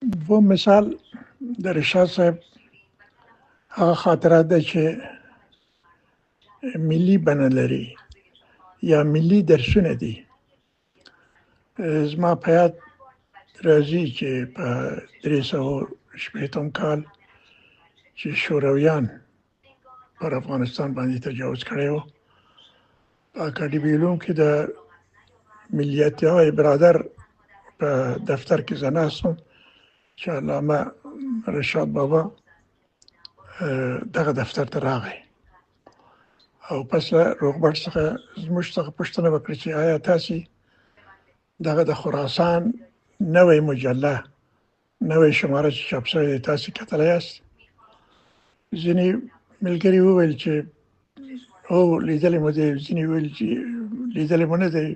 دوم مثال د رشاد صاحب هغه خاطرات ده چې ملي بڼه لري یا ملي درسونه دي. زما په یاد راځي چې په 380 کال چې شورویان پر افغانستان باندې تجاوز کړی و، په اکاډمي علوم کې د ملیتیای برادر په دفتر کې زه ناست وم چې علامه رشاد بابا دغه دفتر ته راغی او پس له روغبړ څخه زموږ څخه پوښتنه وکړه چې آیا تاسې دغه د خراسان نوې مجله نوې شماره چې چاپ شوې ده تاسې کتلی یاست؟ ځینې ملګري وویل چې هو لیدلی مو دی، ځینې وویل چې لیدلی مو نه دی.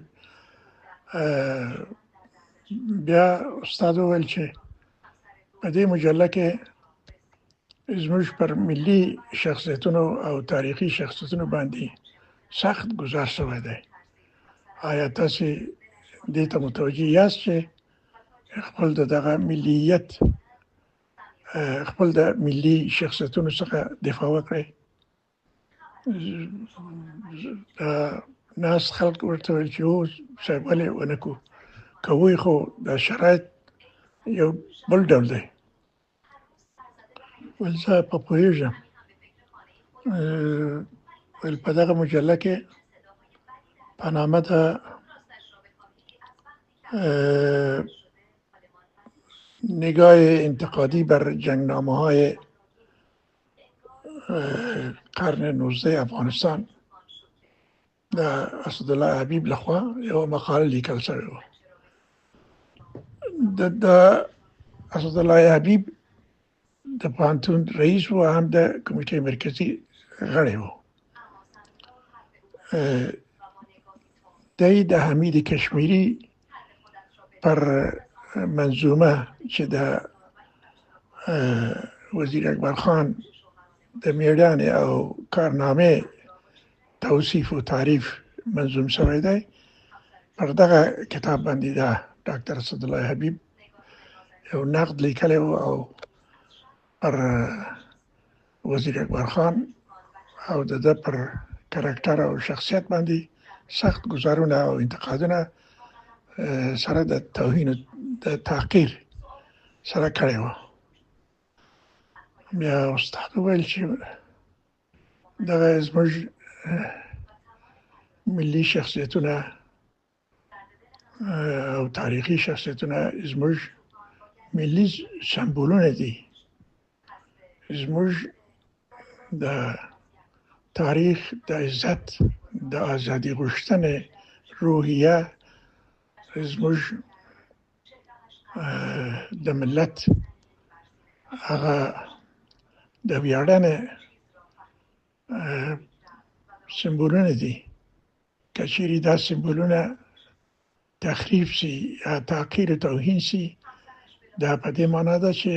بیا استاد وویل چې په دې مجله کې زموږ پر ملي شخصیتونو او تاریخي شخصیتونو باندې سخت گزار شوی دی. آیا تاسې دې ته متوجه یاست چې خپل دغه ملیت خپل د ملي شخصیتونو څخه دفاع وکړئ؟ ناس خلک ورته ویل چې هو صاحب ولې ونه کوئ، خو د شرایط یو بل ډول دی. ول زه په پوهېږم، ول په دغه مجله کې په نامه د نگاه انتقادی بر جنگنامه های قرن 19 افغانستان د اسدالله حبیب لخوا یو مقاله لیکل شوې وه. د اسدالله حبیب د پوهنتون رئیس و، هم د کمیټې مرکزی غړی و. دی د حمید کشمیری پر منظومه چې د وزیر اکبر خان د میړانې او کارنامې توصیف و تعریف منظوم شوی دی، پر دغه کتاب باندې د ډاکټر اسدالله حبیب یو نقد لیکلی و او پر وزیر اکبر خان او د ده پر کرکټر او شخصیت باندې سخت گزارونه او انتقادونه سره د توهین د تحقیر سره کړی و. بیا استاد وویل چې دغه زموږ ملي شخصیتونه او تاریخي شخصیتونه زموږ ملي سمبولونه دي. زموږ د تاریخ د عزت د ازادي غوښتنې روحیه، زموږ د ملت هغه د ویاړنې سمبولونه دي. که چیرې دا سمبولونه تخریب سي یا تحقیر او توهین سي، دا په دې معنا ده چې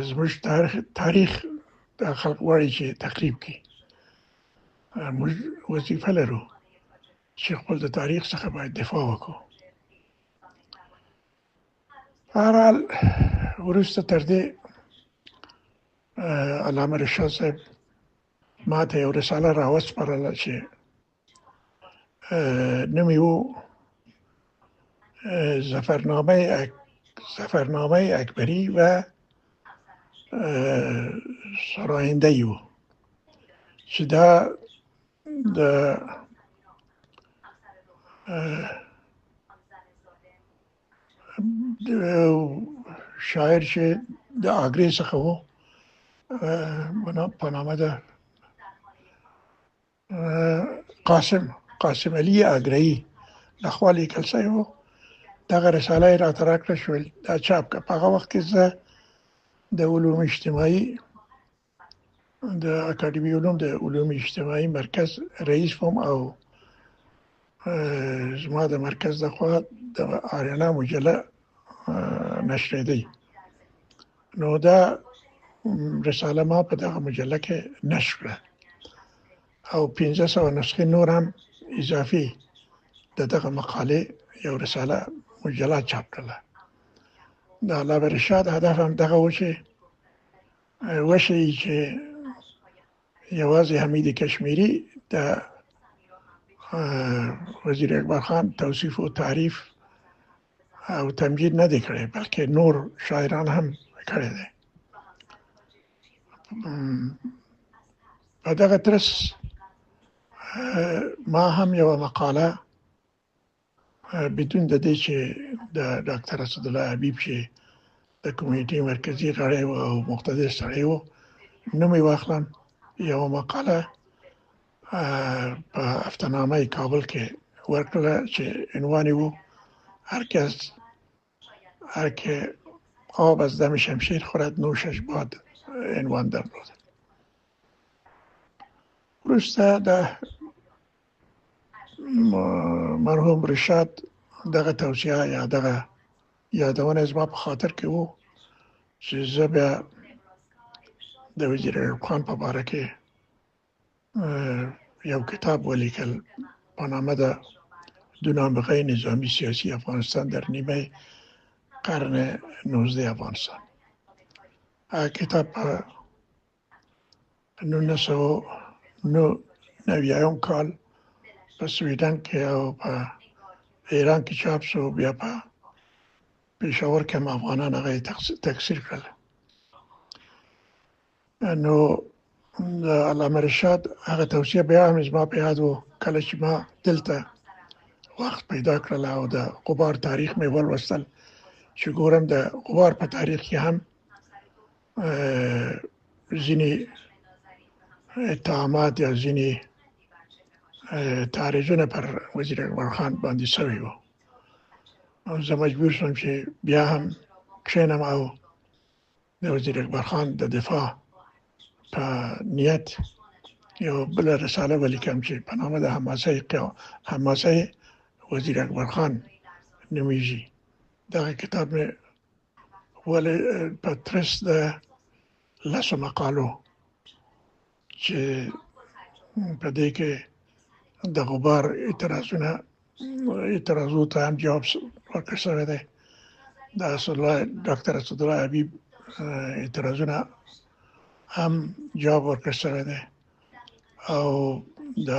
زموږ تاریخ د خلق غواړي چې تخریب کړي. موږ وظیفه لرو چې خپل د تاریخ څخه باید دفاع وکړو. هر حال وروسته تر دې علامه رشاد صاحب ما ته یو رساله راوسپارله چې نوم یې و ظفرنامه اکبری و سراینده ای و، چې دا د شاعر چې د آګرې څخه و په نامه د قاسم علي آګره‌ای لخوا لیکل شوی و. دغه رساله یې راته راکړه، شول دا چاپ کړه. په هغه وخت کې زه د علوم اجتماعي د اکاډمي علوم د علوم اجتماعي مرکز رئیس وم او زما د مرکز لخوا د آریانا مجله نشریدی. نو دا رساله ما په دغه مجله کې نشر کړه او 1500 نسخې نور هم اضافي د دغه مقالې یو رساله مجله چاپ کړله. د علامه رشاد هدف هم دغه و چې وشي چې یوازې حمید کشمیری د وزیر اکبر خان توصیف او تعریف او تمجید نه دی کړی بلکې نور شاعران هم کړی دی. په دغه ترڅ ما هم یو مقاله بدون د دې چې د ډاکټر اسدالله حبیب چې د کمیټې مرکزی غړی او مقتدر سړی و نوم یې واخلم، یو مقاله په هفتهنامه کابل کې ورکړه چې عنوان یې و هر که آب از دم شمشیر خورد نوشش باد عنوان درلود. وروسته د مرحوم رشاد دغه توصیه یا دغه یادونه زما په خاطر کې وو چې زه بیا د وزیر ایوب خان په باره کې یو کتاب ولیکل په نامه د دونامغه نظامی سیاسی افغانستان در نیمه قرن 19 افغانستان. کتاب په 1999 کال په سویډن کې او په ایران کې چاپ شو، بیا په پېښور کې هم افغانان هغه تکثیر کړل. نو د علامه رشاد هغه توصیه بیا هم زما په یاد و کله چې ما دلته وخت پیدا کړل او د غبار تاریخ مې ولوستل چې ګورم د غبار په تاریخ کې هم ځینې اتهامات یا ځینې تعرضونه پر وزیر اکبر خان باندې شوي وو. او زه مجبور شوم چې بیا هم کښېنم او د وزیر اکبر خان د دفاع په نیت یو بل رساله ولیکم چې په نامه د حماسه وزیر اکبر خان نومیږي. دغه کتاب مې ولې په ترڅ د لسو مقالو چې په دې کې د غبار اعتراضو ته هم جواب ورکړل شوی دی. د ډاکټر اسدالله حبیب اعتراضونه هم جواب ورکړل شوی دی او د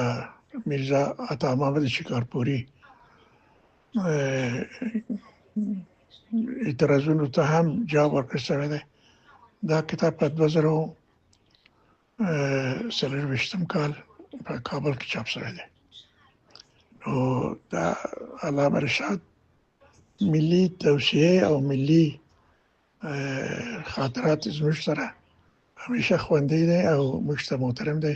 میرزا عطا محمد شکارپوري اعتراضونو ته هم جواب ورکړل شوی دی. دا کتاب په 2023 کال په کابل کې چاپ شوی دی. نو دا علامه رشاد ملي توصیه او ملي خاطرات زموږ سره همیشه خوندي دي او موږ ته محترم دي.